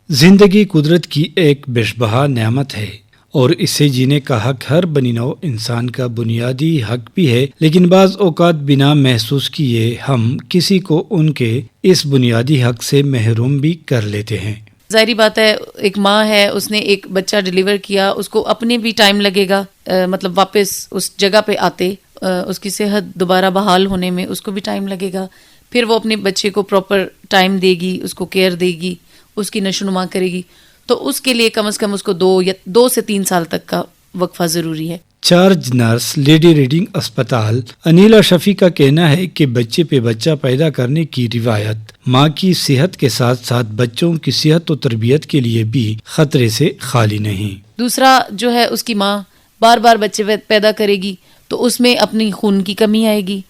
زندگی قدرت کی ایک بیشبہا نعمت ہے اور اسے جینے کا حق ہر بنی نوع انسان کا بنیادی حق بھی ہے، لیکن بعض اوقات بنا محسوس کیے ہم کسی کو ان کے اس بنیادی حق سے محروم بھی کر لیتے ہیں۔ ظاہری بات ہے، ایک ماں ہے، اس نے ایک بچہ ڈیلیور کیا، اس کو اپنے بھی ٹائم لگے گا، مطلب واپس اس جگہ پہ آتے، اس کی صحت دوبارہ بحال ہونے میں اس کو بھی ٹائم لگے گا، پھر وہ اپنے بچے کو پراپر ٹائم دے گی، اس کو کیئر دے گی، اس کی نشو نما کرے گی، تو اس کے لیے کم از کم اس کو 2 سے 3 سال تک کا وقفہ ضروری ہے۔ چارج نرس لیڈی ریڈنگ اسپتال انیلا شفیع کا کہنا ہے کہ بچے پہ بچہ پیدا کرنے کی روایت ماں کی صحت کے ساتھ ساتھ بچوں کی صحت و تربیت کے لیے بھی خطرے سے خالی نہیں۔ دوسرا جو ہے، اس کی ماں بار بار بچے پیدا کرے گی تو اس میں اپنی خون کی کمی آئے گی،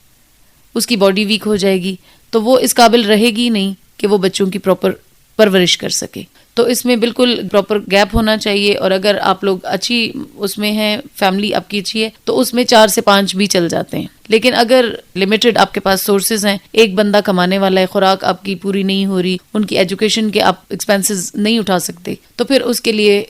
اس کی باڈی ویک ہو جائے گی، تو وہ اس قابل رہے گی نہیں کہ وہ بچوں کی پراپر پرورش کر سکے۔ تو اس میں بالکل پراپر گیپ ہونا چاہیے، اور اگر آپ لوگ اچھی اس میں ہیں، فیملی آپ کی اچھی ہے، تو اس میں 4 سے 5 بھی چل جاتے ہیں۔ لیکن اگر لمیٹڈ آپ کے پاس سورسز ہیں، ایک بندہ کمانے والا ہے، خوراک آپ کی پوری نہیں ہو رہی، ان کی ایجوکیشن کے آپ ایکسپینسز نہیں اٹھا سکتے، تو پھر اس کے لیے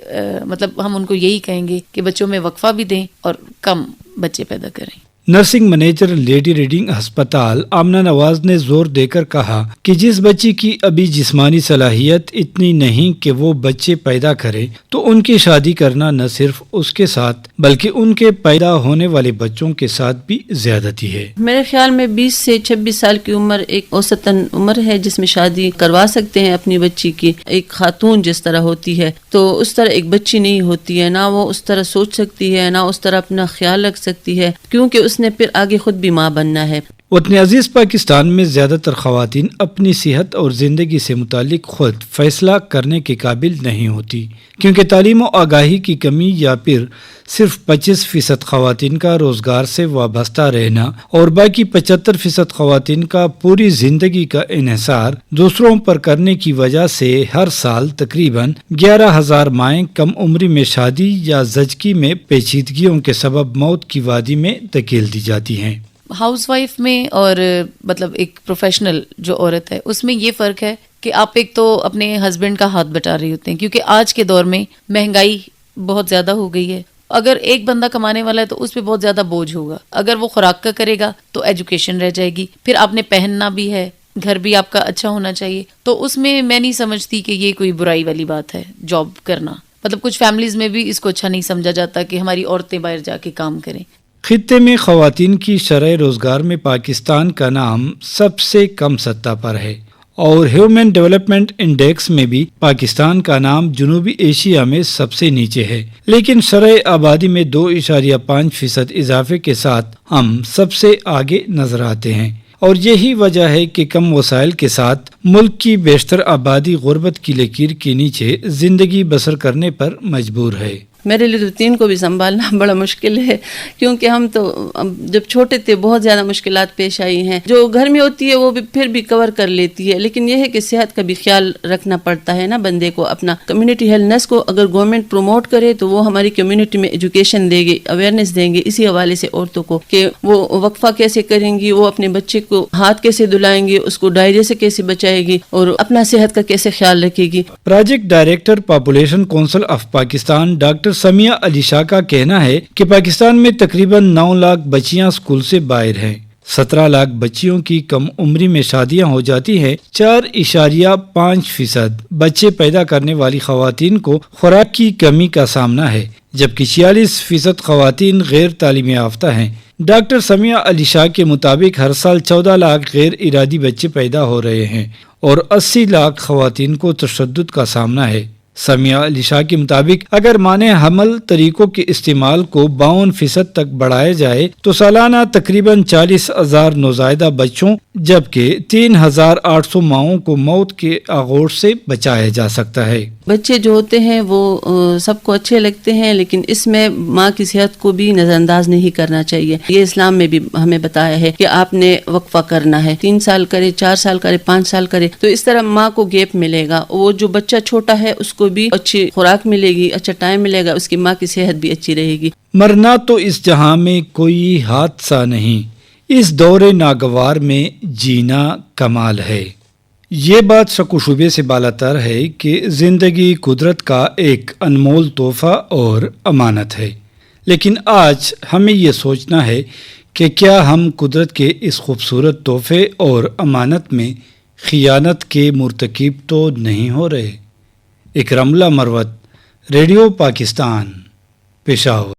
مطلب ہم ان کو یہی کہیں گے کہ بچوں میں وقفہ بھی دیں اور کم بچے پیدا کریں۔ نرسنگ مینیجر لیڈی ریڈنگ ہسپتال آمنہ نواز نے زور دے کر کہا کہ جس بچی کی ابھی جسمانی صلاحیت اتنی نہیں کہ وہ بچے پیدا کرے، تو ان کی شادی کرنا نہ صرف اس کے ساتھ بلکہ ان کے پیدا ہونے والے بچوں کے ساتھ بھی زیادتی ہے۔ میرے خیال میں 20 سے 26 سال کی عمر ایک اوسطاً عمر ہے جس میں شادی کروا سکتے ہیں اپنی بچی کی۔ ایک خاتون جس طرح ہوتی ہے تو اس طرح ایک بچی نہیں ہوتی ہے، نہ وہ اس طرح سوچ سکتی ہے، نہ اس طرح اپنا خیال رکھ سکتی ہے، کیونکہ اس نے پھر آگے خود بھی ماں بننا ہے۔ وطن عزیز پاکستان میں زیادہ تر خواتین اپنی صحت اور زندگی سے متعلق خود فیصلہ کرنے کے قابل نہیں ہوتی، کیونکہ تعلیم و آگاہی کی کمی یا پھر صرف 25% خواتین کا روزگار سے وابستہ رہنا اور باقی 75% خواتین کا پوری زندگی کا انحصار دوسروں پر کرنے کی وجہ سے ہر سال تقریباً 11,000 مائیں کم عمری میں شادی یا زچگی میں پیچیدگیوں کے سبب موت کی وادی میں دھکیل دی جاتی ہیں۔ ہاؤس وائف میں اور مطلب ایک پروفیشنل جو عورت ہے، اس میں یہ فرق ہے کہ آپ ایک تو اپنے ہسبینڈ کا ہاتھ بٹا رہے ہوتے ہیں، کیونکہ آج کے دور میں مہنگائی بہت زیادہ ہو گئی ہے۔ اگر ایک بندہ کمانے والا ہے تو اس پہ بہت زیادہ بوجھ ہوگا، اگر وہ خوراک کا کرے گا تو ایجوکیشن رہ جائے گی، پھر آپ نے پہننا بھی ہے، گھر بھی آپ کا اچھا ہونا چاہیے، تو اس میں میں نہیں سمجھتی کہ یہ کوئی برائی والی بات ہے جاب کرنا۔ مطلب کچھ فیملیز میں بھی اس کو اچھا نہیں سمجھا جاتا کہ ہماری عورتیں باہر جا کے کام کریں۔ خطے میں خواتین کی شرح روزگار میں پاکستان کا نام سب سے کم سطح پر ہے، اور ہیومن ڈیولپمنٹ انڈیکس میں بھی پاکستان کا نام جنوبی ایشیا میں سب سے نیچے ہے، لیکن شرح آبادی میں 2.5% اضافے کے ساتھ ہم سب سے آگے نظر آتے ہیں، اور یہی وجہ ہے کہ کم وسائل کے ساتھ ملک کی بیشتر آبادی غربت کی لکیر کے نیچے زندگی بسر کرنے پر مجبور ہے۔ میرے لیے تو 3 کو بھی سنبھالنا بڑا مشکل ہے، کیونکہ ہم تو جب چھوٹے تھے بہت زیادہ مشکلات پیش آئی ہیں۔ جو گھر میں ہوتی ہے وہ بھی پھر بھی کور کر لیتی ہے، لیکن یہ ہے کہ صحت کا بھی خیال رکھنا پڑتا ہے نا بندے کو اپنا۔ کمیونٹی ہیلتھنس کو اگر گورنمنٹ پروموٹ کرے تو وہ ہماری کمیونٹی میں ایجوکیشن دے گی، اویئرنیس دیں گے اسی حوالے سے عورتوں کو کہ وہ وقفہ کیسے کریں گی، وہ اپنے بچے کو ہاتھ کیسے دلائیں گی، اس کو ڈائریا سے کیسے بچائے گی، اور اپنا صحت کا کیسے خیال رکھے گی۔ Project director population council of Pakistan doctor Sumaiya Ali Shah کا کہنا ہے کہ پاکستان میں تقریباً 9 لاکھ بچیاں اسکول سے باہر ہیں، 17 لاکھ بچیوں کی کم عمری میں شادیاں ہو جاتی ہیں، 4.5% بچے پیدا کرنے والی خواتین کو خوراک کی کمی کا سامنا ہے، جبکہ 46% خواتین غیر تعلیم یافتہ ہیں۔ ڈاکٹر سمیہ علی شاہ کے مطابق ہر سال 14 لاکھ غیر ارادی بچے پیدا ہو رہے ہیں اور 80 لاکھ خواتین کو تشدد کا سامنا ہے۔ سمیہ علی شاہ کے مطابق اگر مانع حمل طریقوں کے استعمال کو 52% تک بڑھایا جائے تو سالانہ تقریباً 40,000 نوزائیدہ بچوں جبکہ 3,800 ماؤں کو موت کے آغوش سے بچایا جا سکتا ہے۔ بچے جو ہوتے ہیں وہ سب کو اچھے لگتے ہیں، لیکن اس میں ماں کی صحت کو بھی نظر انداز نہیں کرنا چاہیے۔ یہ اسلام میں بھی ہمیں بتایا ہے کہ آپ نے وقفہ کرنا ہے، 3 سال کرے، 4 سال کرے، 5 سال کرے، تو اس طرح ماں کو گیپ ملے گا، وہ جو بچہ چھوٹا ہے اس کو بھی اچھی خوراک ملے گی، اچھا ٹائم ملے گا، اس کی ماں کی صحت بھی اچھی رہے گی۔ مرنا تو اس جہاں میں کوئی حادثہ نہیں، اس دور ناگوار میں جینا کمال ہے۔ یہ بات شک و شبے سے بالاتر ہے کہ زندگی قدرت کا ایک انمول تحفہ اور امانت ہے، لیکن آج ہمیں یہ سوچنا ہے کہ کیا ہم قدرت کے اس خوبصورت تحفے اور امانت میں خیانت کے مرتکب تو نہیں ہو رہے۔ اکرم اللہ مروت، ریڈیو پاکستان، پشاور۔